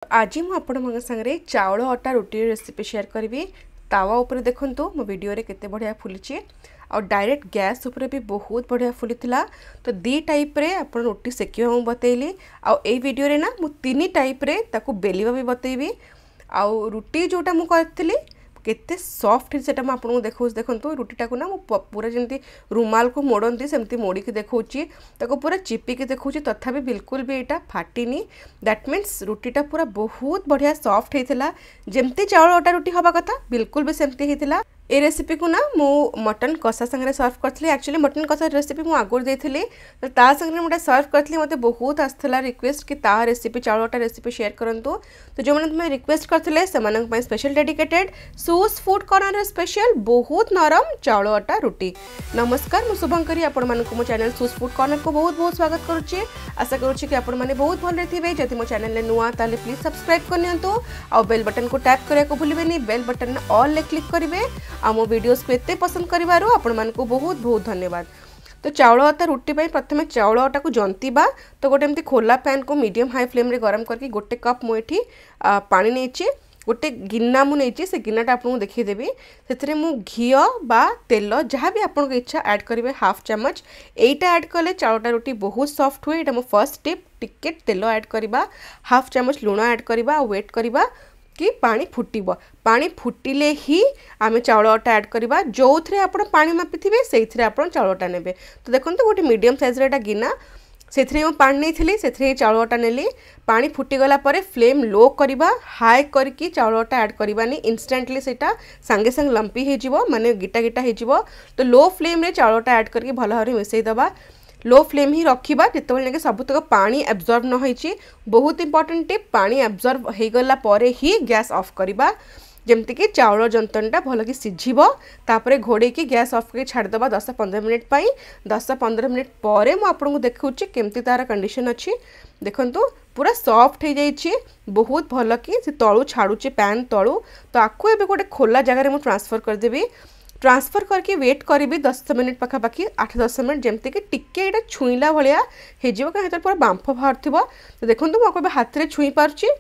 आज मुझे आपण सागर चाउल अटा रोटी रेसिपी शेयर करी। तावा उपर देखु मो वीडियो रे केते बढ़िया फुली और डायरेक्ट गैस उपर भी बहुत बढ़िया फुली तो दी टाइप रे आपण रोटी सेकिबा मु बतैली। आउ ए वीडियो रे ना मु तीन टाइप रे ताकू बेलिबा भी बतैबी। आउ रोटी जोटा मु करथिली केते सॉफ्ट सेटा मैं आपको देखो देखो रुटीटा को ना पूरा जमी रुमाल को मोड़ती सेमती मोड़ी की देखी ताको पूरा चिपिकी देखी तथापि बिल्कुल भी यहाँ फाटिनी। दैट मीन्स रुटीटा पूरा बहुत बढ़िया सॉफ्ट होता जमती चाउल अटा रुटी हवा कथा बिल्कुल भी सेमती होता। ए रेसिपी को ना मु मटन कषा संगे सर्व करथली। एक्चुअली मटन कषा रेसिपी मु आगुर देइथिली तो ता संगे मुझे सर्व करथली। मते बहुत आसला रिक्वेस्ट कि ता रेसिपी चाउल अटा रेसिपी शेयर करंतु तो जो मैंने रिक्वेस्ट करथिले सेमानक पय स्पेशल डेडिकेटेड सूस फूड कॉर्नर स्पेशल बहुत नरम चाउल अटा रुटी। नमस्कार मु शुभंकरी आपण मानक मो चैनल सूस फूड कॉर्नर को बहुत बहुत स्वागत करुच्ची। आशा करुच्ची कि आपण माने बहुत भले थिबे। जदि मो चैनल ले नुआ ताले प्लीज सब्सक्राइब करनियंतु और बेल बटन को टैप करिया को भूलिबेनी। बेल बटन ऑल ले क्लिक करिवे आ मो वीडियोस को एते पसंद करिवारो आपण मानक बहुत बहुत धन्यवाद। तो चाउल अटा रुटी पे प्रथम चाउल अटा को जंतीबा तो गोटे एमती खोला पैन को मीडियम हाई फ्लेम रे गरम करके गोटे कप मु एठी पानी नेछि गोटे गिन्ना मु नेछि से गिन्नाटा आपको देखीदेवी से मु घी बा तेल जहाँ भी आपन इच्छा ऐड करेंगे हाफ चम्मच एटा ऐड कले चाउलटा रुटी बहुत सॉफ्ट हुए। यहाँ मो फर्स्ट टिप टिके तेल ऐड करवा हाफ चम्मच लुण ऐड करवा वेट करवा कि पानी फुटब। पानी फुटिले ही आम चाउल अटा ऐड करवा जो थे आप पानी मापी थे से आप चाउल अटा ने। तो देखो गोटे मीडियम साइज गिना से पानी नहीं से चाउल अटा नेली। पानी फुटीगला फ्लेम लो करवा हाई करके चाउल अटा ऐड करवानी इंस्टांटली से सांगे सांगे लंपी हो माने गिटा गिटा हो। तो लो फ्लेम रे चाउल अटा ऐड करके भल भाव मिसईदबा। लो फ्लेम ही रखा जिते सबतक पानी एब्जॉर्ब न होइछि। बहुत इंपोर्टेंट टिप पानी एब्जॉर्ब हो गला परे ही गैस ऑफ करवा जमती कि चाउल जंतनटा भल कि सिझिबो। तापरे घोड़े की गैस ऑफ करके छाड़दबा 10-15 मिनट पाई। 10-15 मिनट पर मु आपको देखुची केमती तार कंडीशन अच्छी देखंतु पूरा सॉफ्ट हो जाइए बहुत भल कि से तलू छाड़ुचे पैन तलू। तो आपको एबे गोटे खोला जगह में ट्रांसफर करदेवी। ट्रांसफर करके वेट करी 10 मिनट पाखापाखि 8-10 मिनट जमती कि टिके ये छुईला भाया हो कहीं पूरा बांफ बाहर थी। तो देखो मुझे हाथ में छुई पार्ची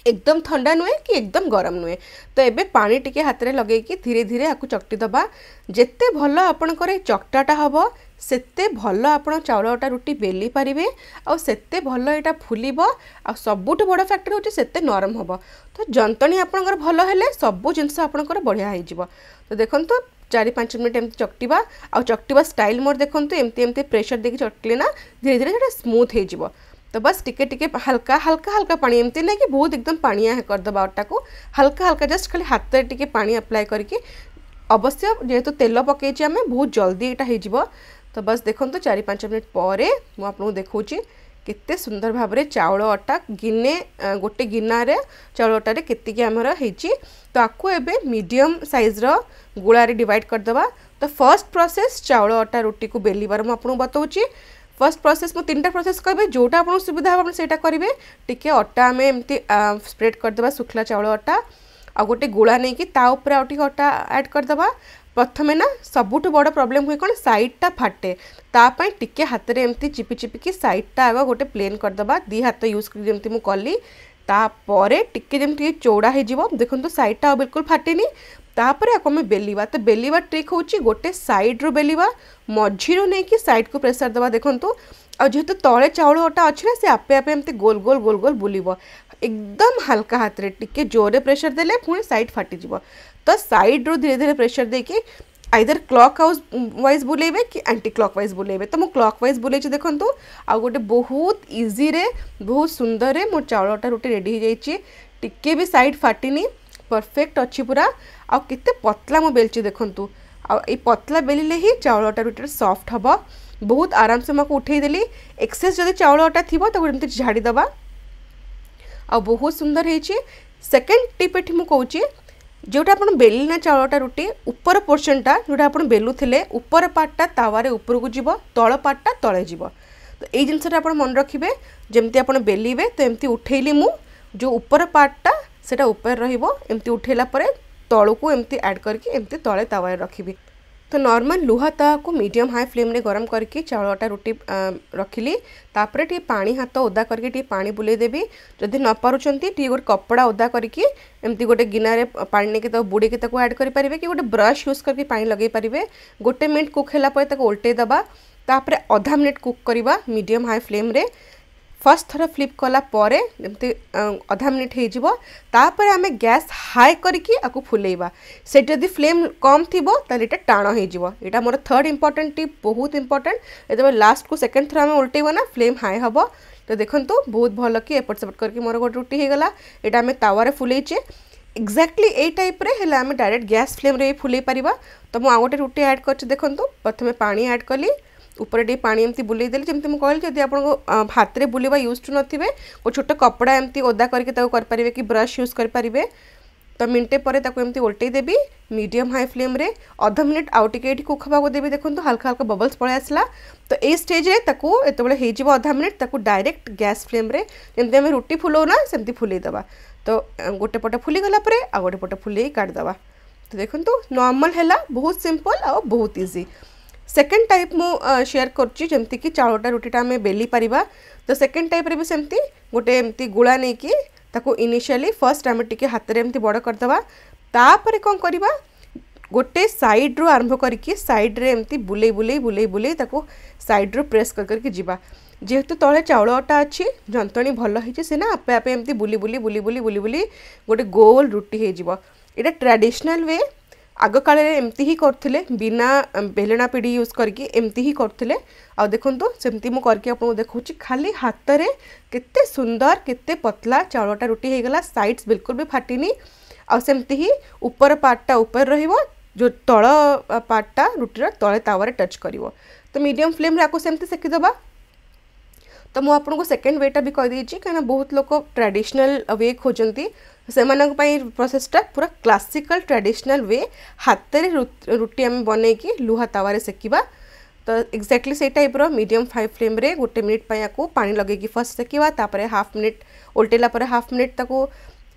एकदम ठंडा नुहे कि एकदम गरम नुहे। तो ये पानी टिके हाथ में लगे धीरे धीरे आपको चकटी दबा जिते भल आपणकर चकटाटा हम सेते भल आप चाउल अटा रुटी बेली पारे आते भल यहाँ फुलब आ सबुठ बड़ फैक्टर हूँ सेते नरम हम। तो जंतनी आपणकर भल हेले सबू जिनस आपणकर बढ़िया हो। तो देखो 4-5 मिनट एमती चकटिबा आ चकटिबा स्टाइल मोर देखो एमती एमती प्रेशर देके चकटिले ना धीरे धीरे से स्मूथ हो। तो बस टिके टिके हल्का हल्का हल्का पानी एमती नहीं कि बहुत एकदम पानिया करदबा अटा को हल्का हल्का जस्ट खाली हाथ में टिके पानी अप्लाई करके अवश्य जेहेतु तेल पकई आम बहुत जल्दी यहाँ हो। तो बस देखो 4-5 मिनट पर मुझे देखा केते सुंदर भाव में चाउल अटा गिने गोटे गिनारे चाउल अटारे केतिकी आमर होइछि। तो आपको एबे मीडियम साइज रो गुड़ारे डिवाइड करदबा। तो फर्स्ट प्रोसेस चाउल अटा रुटी को बेलिबार मु आपको बताऊँगी। फर्स्ट प्रोसेस मु 3टा प्रोसेस कहबे जोटा आपन सुविधा हम सेटा करिवे। टिके अटा आम एमती स्प्रेड करदबा सुखला चाउल अटा आ गोटे गुड़ा नहीं कि ता ऊपर आउ टिके अटा ऐड करदबा। प्रथमे ना सबुठ बड़ प्रॉब्लम हुए कौन साइडटा फाटे तापाई टिके हाथ में एमती चिपी चिपिकी साइडटा आग गोटे प्लेन करदबा 2 हाथ यूज करमती मु कली। तापरे टिके जमी चौड़ा हो देखो साइडटा बिल्कुल फाटेनी। तापर आपको आम बेलिबा। तो बेलिबा ट्रिक हूँ गोटे साइड रू बेलिबा मझीरू नहीं कि साइड को प्रेशर दबा देखो आ जेहेतु तले चाउल अटा अच्छे ना से आपे आपे एमती गोल गोल गोल गोल बुलिब एकदम हल्का हाथ में टिके जोरे प्रेशर देले पुणी साइड फाटिजिब। तो साइड रू धीरे धीरे प्रेशर देके आइदर क्लॉक वाइज बुलेबे कि एंटी क्लॉक वाइज बुलेबे। तो मुझे क्लॉक वाइज बुले देखो आ गोटे बहुत इजी रे बहुत सुंदर रे मोर चाउल अटा रुटी रेडी हो जाइए। टिके भी साइड फाटिनी परफेक्ट अच्छी पूरा आ केते पतला मु बेलची देखो आ पतला बेलिले ही चाउल अटा रुटी सॉफ्ट हम बहुत आराम से मुझे उठे देली। एक्सेस जब चाउल अटा थी तो एमती झाड़ी दबा आ बहुत सुंदर होइछि। सेकेंड टिप एठी मु कहूची जोटा आप बेलना चाउल अटा रुटी ऊपर पोर्शनटा जोटा आप बेलुले ऊपर पार्टटा तावारे ऊपर को जीव तल पार्टटा तले जीव। तो ये जिनसा आप मन रखिए जमती आप बेलिबे तो एमती उठेली मु जो ऊपर पार्टटा सेटा ऊपर रहिबो एमती उठेला परे तळू को एमती ऐड करके एमती तले तावारे रखिबी। तो नॉर्मल लुहा तावा को मीडियम हाई फ्लेम रे गरम करके चाउल आटा रोटी रखिली तापर टी पानी हाथ ओदा करके टी पानी बुले देबी जदि न पारुचंती टी गोटे कपड़ा ओदा करके एमती गोटे गिना रे पानी नेके तो बुड़े के ताको ऐड करि परिबे कि गोटे ब्रश यूज करके पानी लगे परिबे गोटे मिनट कुक होला परे ताको उल्टे दबा तापर आधा मिनट कुक करबा मीडियम हाई फ्लेम रे फर्स्ट थर फ्लिप कला परे जमती आधा मिनिट हो तापर आम गैस हाई करके आपको फुलेबा से जदि फ्लेम कम थी ताले टाण हो मोर थर्ड इंपोर्टेंट टिप बहुत इंपोर्टेंट जो लास्ट को सेकंड थर आम उल्टेब ना फ्लेम हाई हम तो देखो बहुत भल कि एपट सेपट करके मोर गोटे रुटी हो गला यहाँ आम तावारे फुलेचे एक्जाक्टली ए टाइप रे हेला आम डायरेक्ट गैस फ्लेम रे फुले पारिबा तो मु आ गोटे रुटी ऐड कर देखो प्रथमे पानी ऐड कली ऊपर टी पानी एमती बुले देली जमती मुझे कहली जब आपको हाथ में बुलेवा यूज टू नथिबे वो छोट कपड़ा एमती ओदा करके करें कि ब्रश यूज करें तो मिनटे पर एमती उल्टे देवी मीडियम हाई फ्लेम रे आधा मिनिट आउ टिके कुक होगा देवी देखो हल्का हल्का बबल्स पड़े आसला तो ये स्टेज रे एत आधा मिनिट डायरेक्ट गैस फ्लेम रे जमती आम रुटी फुलाऊना सेमती फुलईदबा तो गोटे पटे फुली गला परे आ गोटे पटे फुले काटिदबा तो देखो नॉर्मल है बहुत सिंपल आ बहुत इजी सेकेंड टाइप मु शेयर करची जमती कि चाउलटा रोटीटा आम बेली पारिबा तो सेकेंड टाइप रे भी सेमती गोटे एमती गुला नहीं कि ताको इनिशियली फर्स्ट आम टिके हाथ में एमती बड़ करदबा तापर कौन करबा गोटे साइड रो आरंभ करके साइड रे एमती बुले बुले बुले बुले ताको साइड रो प्रेस करके जीवा जेहेतु तले चाउल आटा अच्छी जंतणी भल होइछि से ना आपे आपे एमती बुली बुली बुली बुली बुली बुली गोटे गोल रुटी हो जीवो एटा ट्रेडिशनल वे आग काल एमती ही करथिले बिना बेलना पीढ़ी यूज करके एमती ही करथिले आ देखंतु सेमती मु करके आपको देखौछि खाली हाथ रे केते सुंदर केते पतला चाउलटा रोटी हो गला साइड्स बिल्कुल भी फाटिनी आ सेमती ही ऊपर पार्टटा ऊपर रहिबो जो तळ पार्टटा रोटीर तळे तावारे टच करिवो तो मीडियम फ्लेम रे आको सेमती सेकी दबा तो मुझे आपको सेकेंड वेटा भी कही कहीं बहुत लोग ट्रेडिशनल वे खोजती से प्रोसेसटा पूरा क्लासिकल ट्रेडिशनल वे हाथ में रुटी आम बन लुहा तावारे सेकिबा तो एक्जाक्टली से टाइप रो मीडियम हाई फ्लेम रे गोटे मिनिट आपको पानी लगे फर्स्ट सेकिबा तापर हाफ मिनिट उल्टेला हाफ मिनिट ताको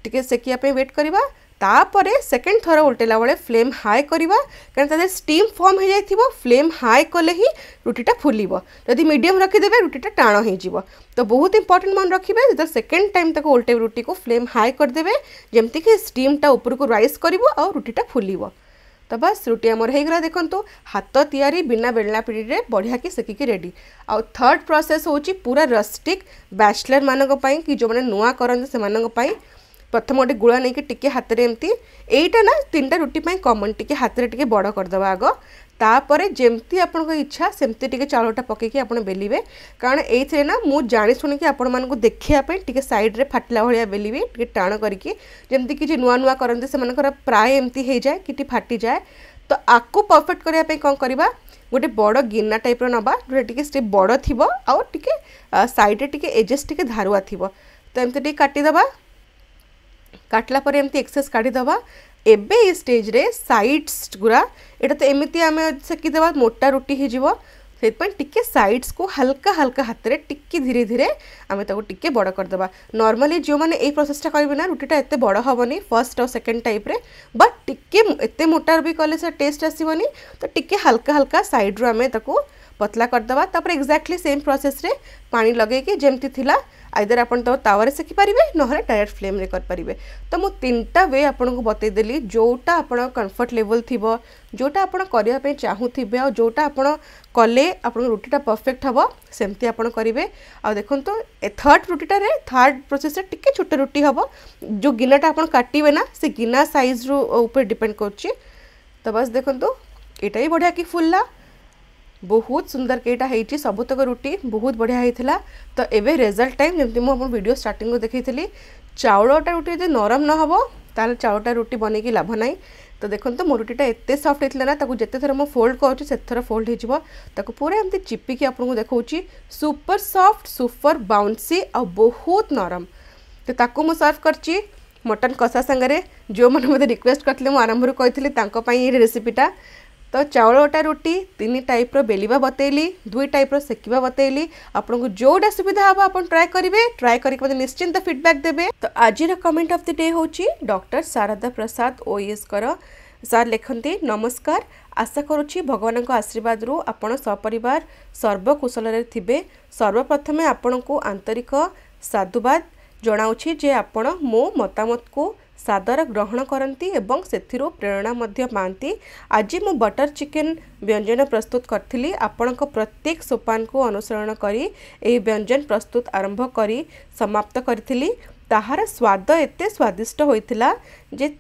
टिके सेकिया वेट करवा तापर सेकेंड थर उल्टेला बेले फ्लेम हाई करवा कहीं स्टीम फॉर्म हो जाइथिबो फ्लेम हाई कले ही रुटीटा फुलिबो जदि मीडियम रखिदेवे रुटीटा टाण हो तो बहुत इंपोर्टेंट मन रखिए जो सेकेंड टाइम तक उल्टे रुटी को फ्लेम हाई करदेवे जमती कि स्टीमटा ऊपर को राइज करिवो आ रुटीटा फुलिबो तो बस रुटी आमर होगला देखो हाथ तैयारी बिना बेलना पीढ़ी रे बढ़िया कि सेकिकी रेडी आ थर्ड प्रोसेस होची पूरा रस्टिक बैचलर मानक पई कि जो माने नुआ करन से मानक पई प्रथम गोटे गुड़ा नहीं कि टिके हाथ में एमती यहीटा ना तीनटा रुटी कमन टिके हाथ में टिके बड़ करदे आग तापर जमती आपण इच्छा सेमती टिके चाउलटा पकईकि आप बेलिवे कारण ये ना मु जानी शुणिकी आपण मानक देखापी टिके साइड रे फाटिला भाया बेलिवे टिके टाण करके जमती कि नुआ नुआ करते से प्राय एमती हो जाए कि फाटी जाए तो आपको परफेक्ट करने कौन करवा गोटे बड़ गिना टाइप नवा जो टे बड़ थी आउ टे साइड टे एजेस टे धारुआ थी तो एमती टे काटिदबा काटला पर एमती एक्सेस काढ़ीदबा एबे ए स्टेज रे साइड्स गुरा एटा तो एमती आम सेकीदेवा मोटा रुटी हो टिके साइड्स को हल्का हल्का हाथ में टिके धीरे धीरे आम टिके बड़ करदे नॉर्मली जो मैंने ये प्रोसेसटा करेंगे ना रुटीटा एत बड़ हेनी फर्स्ट और सेकेंड टाइप रे बट टिके एत मोटा भी कले से टेस्ट आसबनी तो टिके हल्का हल्का साइड रू आम पतला करदे तापर एक्जाक्टली सेम प्रोसेस रे पानी लगे जमती थिला आइदर आपन तो तावारे सेकी पारिबे नहले डायरेक्ट फ्लेम रे कर पारिबे तो मु तीनटा वे आपन को बतई देली जोटा आपन कंफर्ट लेवल थिबो जोटा आपन करिया पे चाहूथिबे और जोटा आपन कले आपन रुटीटा परफेक्ट हबो सेमती आपन करिवे आ देखन तो थर्ड रुटीटा रे थर्ड प्रोसेस रे टिके छोट रुटी हबो जो गिनाटा आपन काटिबे ना से गिना साइज रो ऊपर डिपेंड करछि तो बस देखन तो एटा ही बढ़िया कि फुलला बहुत सुंदर केटा है सबुतक रुटी बहुत बढ़िया होता तो एबे रिजल्ट टाइम जमी मुझे वीडियो स्टार्टिंग देखी चाउलटा रुटी जो नरम न हो ताल चाउलटा रुटी बनई लाभ ना तो देखो तो मो रुटीटा एत सफ्ट होता ना जिते थर मो फोल्ड कर फोल्ड हो पूरा एमती चिपिकी आपको देखा सुपर सफ्ट सुपर बाउंसी आ बहुत नरम तो ताकू मु सर्व करची मटन कषा सांगे जो मैंने मतलब रिक्वेस्ट करते मुझे आरंभ कही रेसिपीटा तो चाउल आटा रोटी तीन टाइप रो बेलिबा बतैली दुई टाइप रो सेकिबा बतैली आपको जोटा सुविधा हम आप ट्राए करेंगे ट्राए करके निश्चिंत फीडबैक देबे तो आज कमेंट ऑफ द डे होची डॉक्टर शारदा प्रसाद ओएस कर सर लिखती नमस्कार आशा करुच्ची भगवान आशीर्वाद रु आपण सपरिवार सर्वकुशल थिबे। सर्वप्रथमे आपण को आंतरिक साधुवाद जनाऊँगी जे आपण मो मतामत को सादर ग्रहण करती एवं सेथिरु प्रेरणा मध्य पाती। आज मु बटर चिकेन व्यंजन प्रस्तुत करी आपण प्रत्येक सोपान को अनुसरण करी ए व्यंजन प्रस्तुत आरंभ करी समाप्त करी। ताहार स्वाद एते स्वादिष्ट होइतिला जे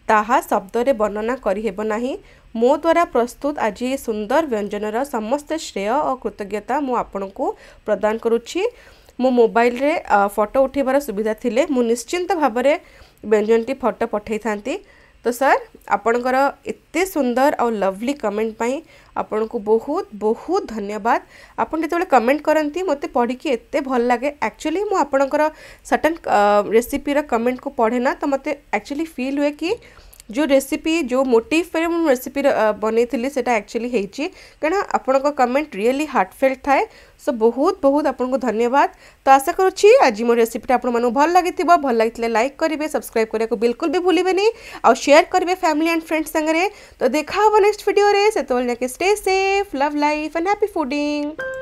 ताहा शब्द रे वर्णना करि हेबो नाही। मो द्वारा प्रस्तुत आज ये सुंदर व्यंजनर समस्त श्रेय और कृतज्ञता मु आपण को प्रदान करुछि। मो मोबाइल रे फोटो उठेबार सुविधा थिले मु निश्चिंत भाव में व्यंजन टी फोटो पठै थांती। तो सर आपणकर एते सुंदर और लवली कमेंट पाई आपण को बहुत बहुत धन्यवाद। आपन जेतेबेले कमेंट करंती मते पढ़ी कि एते भल लागे। एक्चुअली मु आपणकर सर्टेन रेसिपी रा कमेंट को पढ़े ना तो मते एक्चुअली फील हुए कि जो रेसिपी जो मोटिव पे मु रेसिपी बनै थिली सेटा एक्चुअली हेची कारण आपण को कमेंट रियली हार्टफेल्ट थाए। सो बहुत बहुत आपन को धन्यवाद। तो आशा करूची आज मो रेसिपी आपण मानु भल लागिथिबो। भल लागितले लाइक करिवे, सब्सक्राइब करिया को बिल्कुल भी भूलिबेनी और शेयर करिवे फैमिली एंड फ्रेंड्स संगे। तो देखा हो नेक्स्ट वीडियो रे। से तो stay safe, love life and happy fooding.